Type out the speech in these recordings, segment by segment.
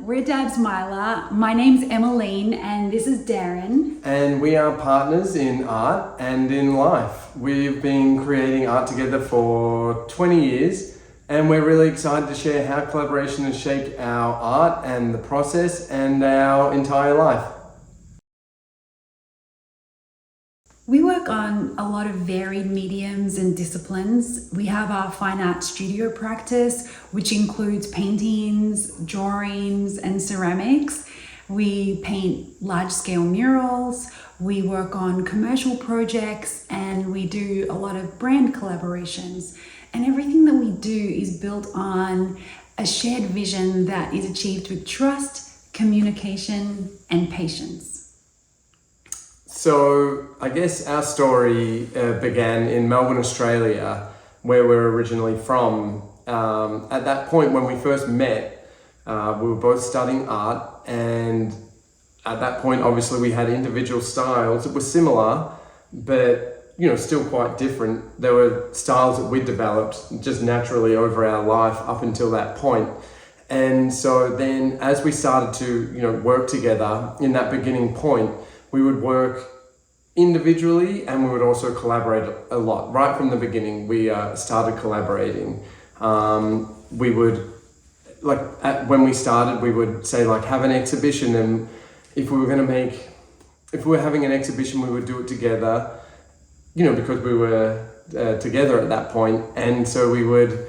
we're DABSMYLA. My name's Emmeline and this is Darren. And we are partners in art and in life. We've been creating art together for 20 years and we're really excited to share how collaboration has shaped our art and the process and our entire life. We work on a lot of varied mediums and disciplines. We have our fine art studio practice, which includes paintings, drawings, and ceramics. We paint large-scale murals, we work on commercial projects, and we do a lot of brand collaborations. And everything that we do is built on a shared vision that is achieved with trust, communication, and patience. So I guess our story began in Melbourne, Australia, where we're originally from. At that point when we first met, we were both studying art, and at that point obviously we had individual styles that were similar, but still quite different. There were styles that we developed just naturally over our life up until that point. And so then as we started to work together in that beginning point, we would work individually and we would also collaborate a lot. Right from the beginning, we started collaborating. We would, when we started, we would say have an exhibition, and if we were having an exhibition, we would do it together, because we were together at that point. And so we would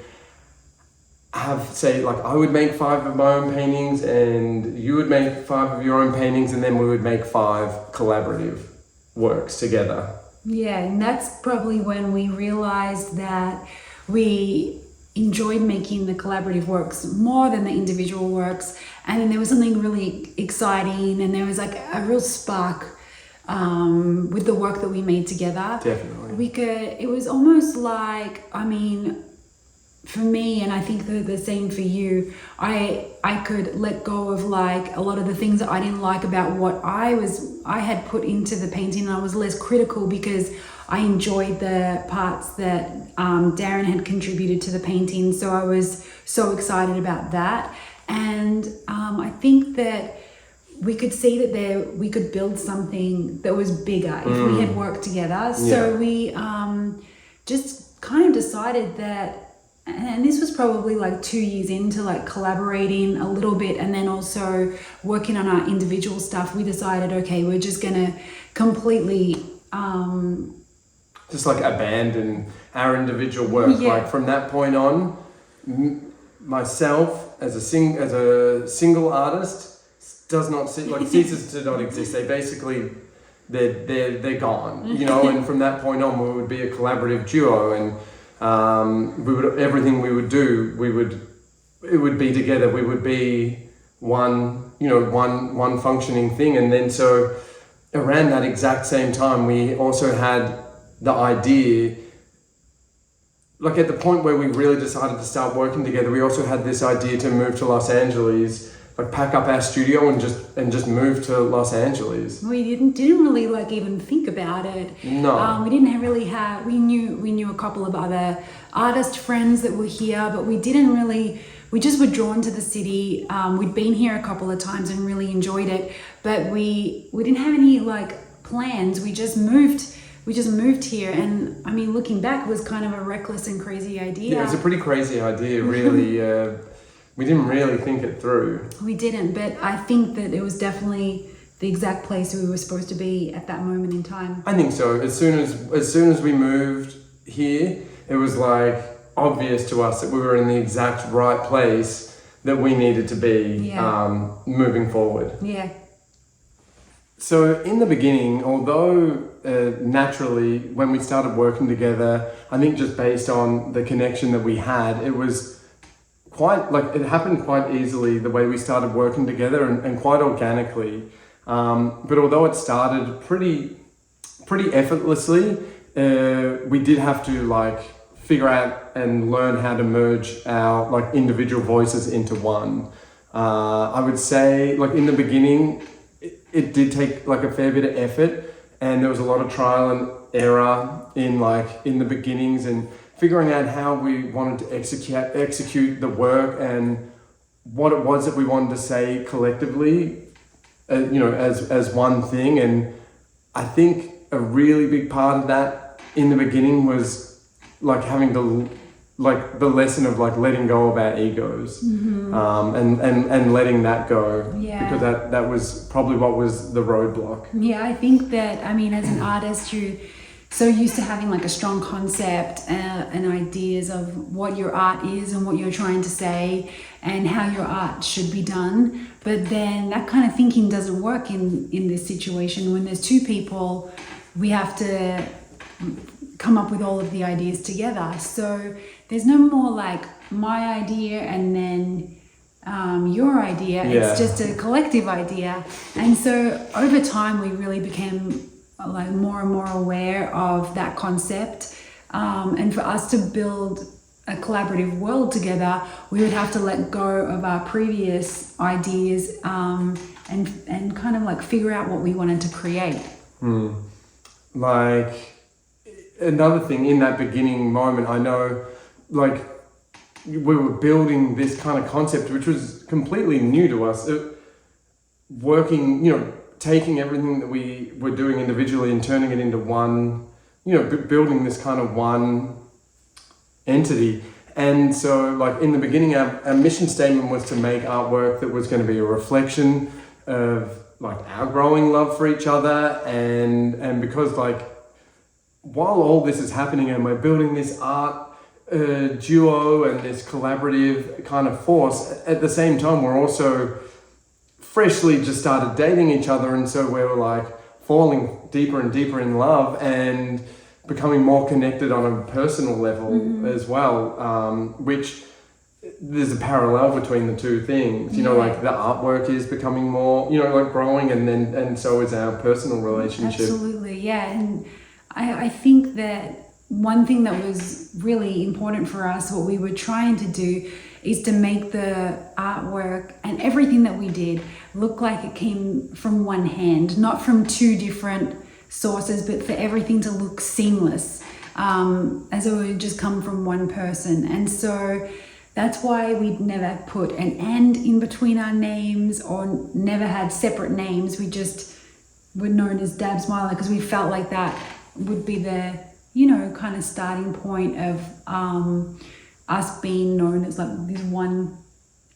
have, I would make 5 of my own paintings and you would make 5 of your own paintings, and then we would make 5 collaborative works together. Yeah, and that's probably when we realized that we enjoyed making the collaborative works more than the individual works. And then there was something really exciting, and there was a real spark with the work that we made together. Definitely. It was almost for me, and I think the same for you, I could let go of a lot of the things that I didn't like about what I had put into the painting, and I was less critical because I enjoyed the parts that Darren had contributed to the painting. So I was so excited about that. And I think that we could see that we could build something that was bigger if we had worked together. So we just kind of decided that, and this was probably 2 years into collaborating a little bit and then also working on our individual stuff. We decided, okay, we're just gonna completely just abandon our individual work. Yeah. From that point on, myself as a single artist ceases to not exist. They basically they're gone, and from that point on we would be a collaborative duo, and everything we would do, it would be together. We would be one functioning thing. And then so around that exact same time, we also had the idea, at the point where we really decided to start working together, we also had this idea to move to Los Angeles, pack up our studio and just move to Los Angeles. We didn't really even think about it. No. We didn't really have, we knew a couple of other artist friends that were here, but we just were drawn to the city. We'd been here a couple of times and really enjoyed it, but we didn't have any plans. We just moved here, and looking back, it was kind of a reckless and crazy idea. Yeah, it was a pretty crazy idea, really. We didn't really think it through. We didn't, but I think that it was definitely the exact place we were supposed to be at that moment in time. I think so. As soon as we moved here, it was obvious to us that we were in the exact right place that we needed to be moving forward. Yeah. So in the beginning, although naturally when we started working together, I think just based on the connection that we had, it was it happened quite easily the way we started working together, and quite organically. But although it started pretty effortlessly, we did have to figure out and learn how to merge our individual voices into one. I would say in the beginning, it did take a fair bit of effort, and there was a lot of trial and error in the beginnings, and figuring out how we wanted to execute the work, and what it was that we wanted to say collectively, as one thing. And I think a really big part of that in the beginning was like having to, like the lesson of like letting go of our egos, and letting that go. Yeah. Because that was probably what was the roadblock. Yeah, I think that, I mean, as an artist, you're so used to having like a strong concept and ideas of what your art is and what you're trying to say and how your art should be done. But then that kind of thinking doesn't work in this situation. When there's two people, we have to come up with all of the ideas together. So there's no more like my idea and then your idea. Yeah. It's just a collective idea. And so over time, we really became like more and more aware of that concept. And for us to build a collaborative world together, we would have to let go of our previous ideas and kind of like figure out what we wanted to create. Like another thing in that beginning moment, I know like we were building this kind of concept which was completely new to us, working, taking everything that we were doing individually and turning it into one, building this kind of one entity. And so like in the beginning, our mission statement was to make artwork that was going to be a reflection of like our growing love for each other. And because like while all this is happening and we're building this art duo and this collaborative kind of force, at the same time we're also freshly just started dating each other, and so we were like falling deeper and deeper in love and becoming more connected on a personal level as well, which there's a parallel between the two things, like the artwork is becoming more, like growing, and so is our personal relationship. Absolutely, yeah. And I think that one thing that was really important for us, what we were trying to do, is to make the artwork and everything that we did look like it came from one hand, not from two different sources, but for everything to look seamless, as though it would just come from one person. And so that's why we'd never put an and in between our names or never had separate names. We just were known as DABSMYLA because we felt like that would be the kind of starting point of us being known as like this one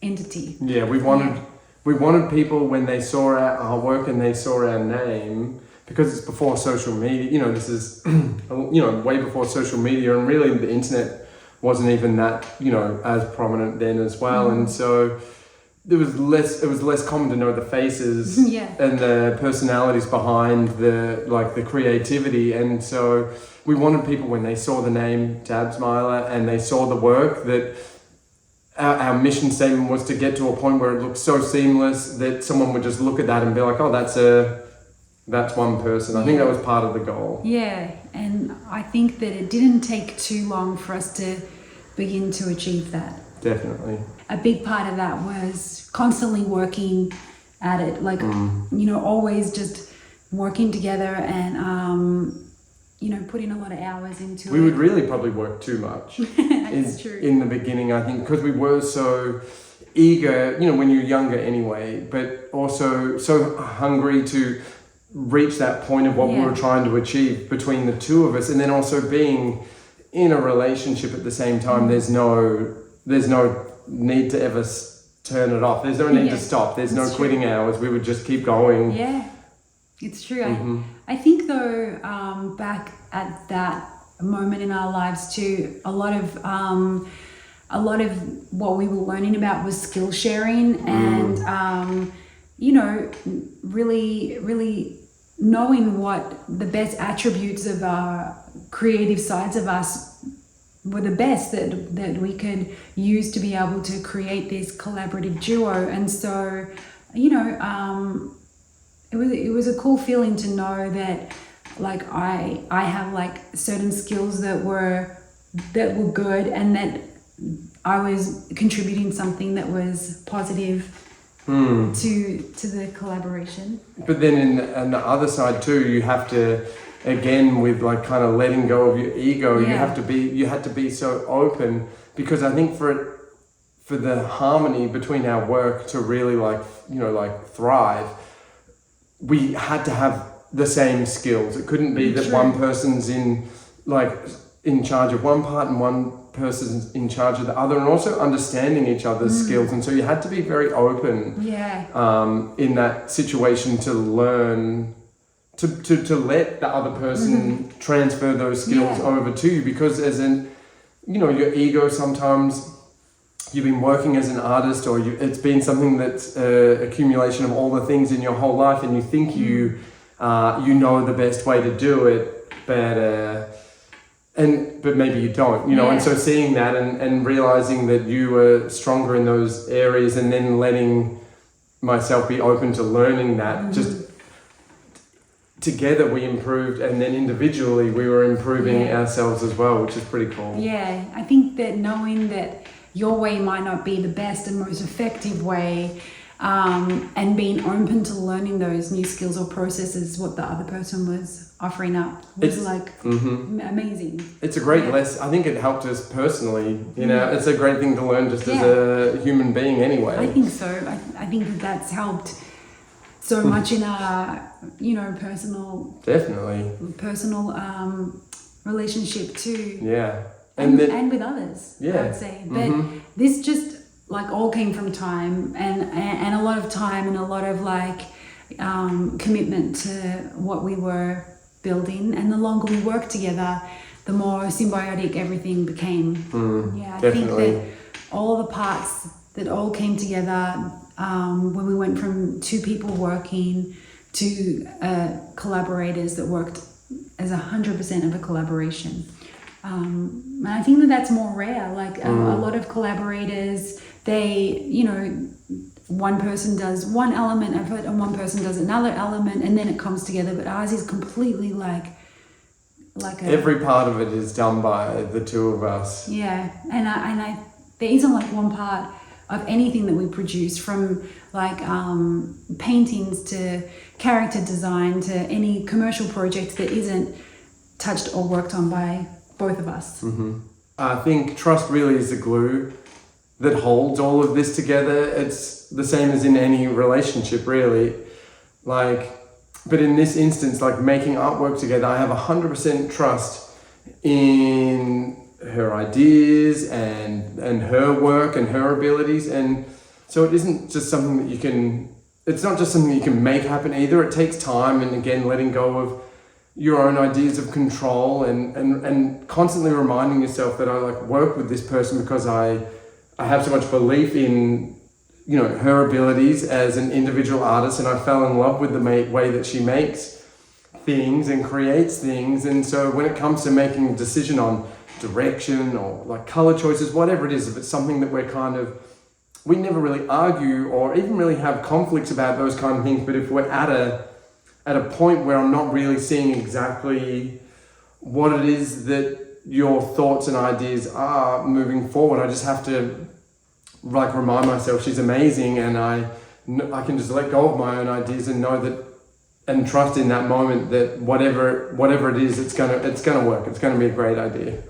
entity. Yeah, we wanted people, when they saw our artwork and they saw our name, because it's before social media, this is way before social media, and really the internet wasn't even that as prominent then as well. And so it was less common to know the faces and the personalities behind the creativity. And so we wanted people, when they saw the name DABSMYLA and they saw the work, that our mission statement was to get to a point where it looked so seamless that someone would just look at that and be like, oh, that's one person. I think that was part of the goal. Yeah, and I think that it didn't take too long for us to begin to achieve that. Definitely. A big part of that was constantly working at it, like, always just working together and, putting a lot of hours into it. We would really probably work too much. That's true. In the beginning, I think, because we were so eager, when you're younger anyway, but also so hungry to reach that point of what we were trying to achieve between the two of us, and then also being in a relationship at the same time. There's no need to ever turn it off. There's no need to stop. There's no quitting hours. We would just keep going. Yeah, it's true. I think though, back at that moment in our lives too, a lot of what we were learning about was skill sharing and really knowing what the best attributes of our creative sides of us were, the best that we could use to be able to create this collaborative duo. And so it was a cool feeling to know that like I have like certain skills that were good, and that I was contributing something that was positive to the collaboration. But then on the other side too, you have to, again, with like kind of letting go of your ego, you had to be so open, because I think for the harmony between our work to really like thrive, we had to have the same skills. It couldn't be that one person's in charge of one part and one person's in charge of the other, and also understanding each other's skills. And so you had to be very open in that situation to learn to let the other person transfer those skills over to you, because as your ego, sometimes you've been working as an artist, or it's been something that's accumulation of all the things in your whole life, and you think you know the best way to do it, but maybe you don't, and so seeing that and realizing that you were stronger in those areas, and then letting myself be open to learning that, just together we improved, and then individually we were improving ourselves as well, which is pretty cool. Yeah, I think that knowing that your way might not be the best and most effective way, and being open to learning those new skills or processes, what the other person was offering up, was amazing. It's a great lesson. I think it helped us personally. It's a great thing to learn just as a human being anyway. I think so. I think that that's helped so much in our, personal relationship too. Yeah. And with others, I would say. But this just all came from time and a lot of time and a lot of commitment to what we were building. And the longer we worked together, the more symbiotic everything became. I think that all the parts that all came together when we went from two people working to collaborators that worked as 100% of a collaboration. And I think that that's more rare. A lot of collaborators, they, one person does one element of it and one person does another element, and then it comes together. But ours is completely every part of it is done by the two of us. Yeah, and there isn't one part of anything that we produce, from paintings to character design to any commercial project, that isn't touched or worked on by both of us. I think trust really is the glue that holds all of this together. It's the same as in any relationship, really. But in this instance, making artwork together, I have 100% trust in her ideas and her work and her abilities. And so it isn't just something that it's not just something you can make happen either. It takes time, and again, letting go of your own ideas of control, and constantly reminding yourself that I work with this person because I have so much belief in her abilities as an individual artist, and I fell in love with the way that she makes things and creates things. And so when it comes to making a decision on direction or color choices, whatever it is, if it's something that we never really argue or even really have conflicts about those kind of things, but if we're at a point where I'm not really seeing exactly what it is that your thoughts and ideas are moving forward, I just have to remind myself she's amazing, and I can just let go of my own ideas and know that, and trust in that moment that whatever it is, it's gonna work. It's gonna be a great idea.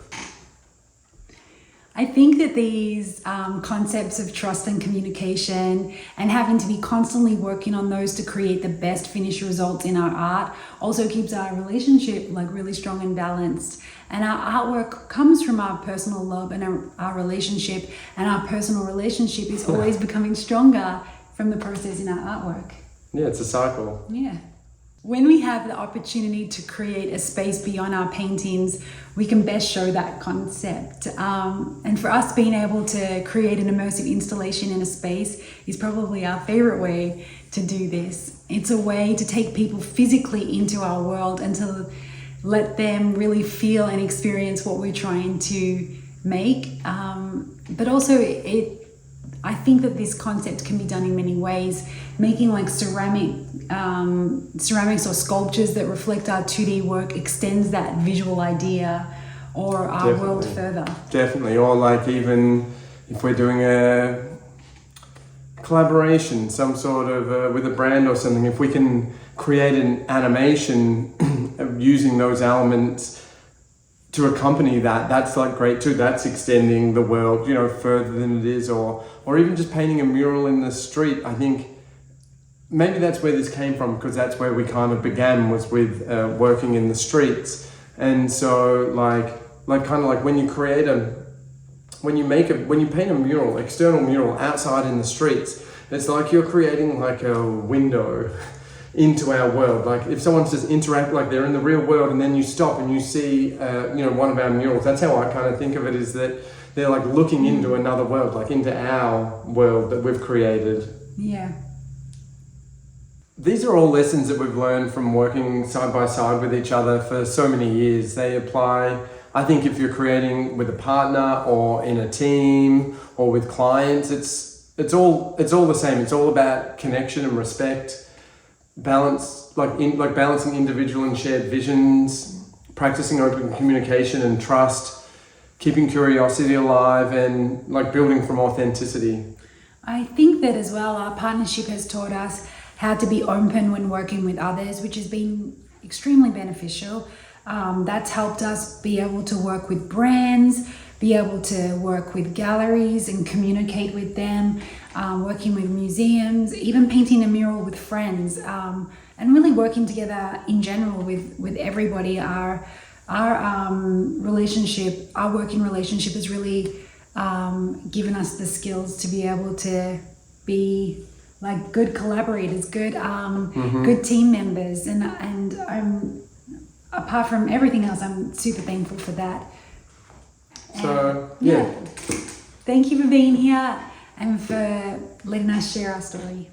I think that these concepts of trust and communication, and having to be constantly working on those to create the best finished results in our art, also keeps our relationship really strong and balanced. And our artwork comes from our personal love and our relationship, and our personal relationship is always becoming stronger from the process in our artwork. Yeah, it's a cycle. Yeah. When we have the opportunity to create a space beyond our paintings, we can best show that concept. And for us, being able to create an immersive installation in a space is probably our favorite way to do this. It's a way to take people physically into our world and to let them really feel and experience what we're trying to make. But also, I think that this concept can be done in many ways. Making ceramics or sculptures that reflect our 2D work extends that visual idea or our world further. Definitely, or even if we're doing a collaboration, some sort of with a brand or something, if we can create an animation using those elements to accompany that, that's like great too. That's extending the world, you know, further than it is, or even just painting a mural in the street. I think maybe that's where this came from, because that's where we kind of began, was with working in the streets. And so like kind of like when you when you paint a mural, external mural outside in the streets, it's like you're creating like a window into our world. Like if someone's just like they're in the real world, and then you stop and you see, you know, one of our murals. That's how I kind of think of it, is that they're like looking into another world, like into our world that we've created. Yeah. These are all lessons that we've learned from working side by side with each other for so many years. They apply, I think, if you're creating with a partner or in a team or with clients. It's all the same. It's all about connection and respect. Balance, balancing individual and shared visions, practicing open communication and trust, keeping curiosity alive, and like building from authenticity. I think that as well, our partnership has taught us how to be open when working with others, which has been extremely beneficial. That's helped us be able to work with brands, be able to work with galleries and communicate with them, working with museums, even painting a mural with friends, and really working together in general with everybody. Our relationship, our working relationship has really given us the skills to be able to be like good collaborators, good good team members, and I'm, apart from everything else, I'm super thankful for that. So, yeah. Thank you for being here and for letting us share our story.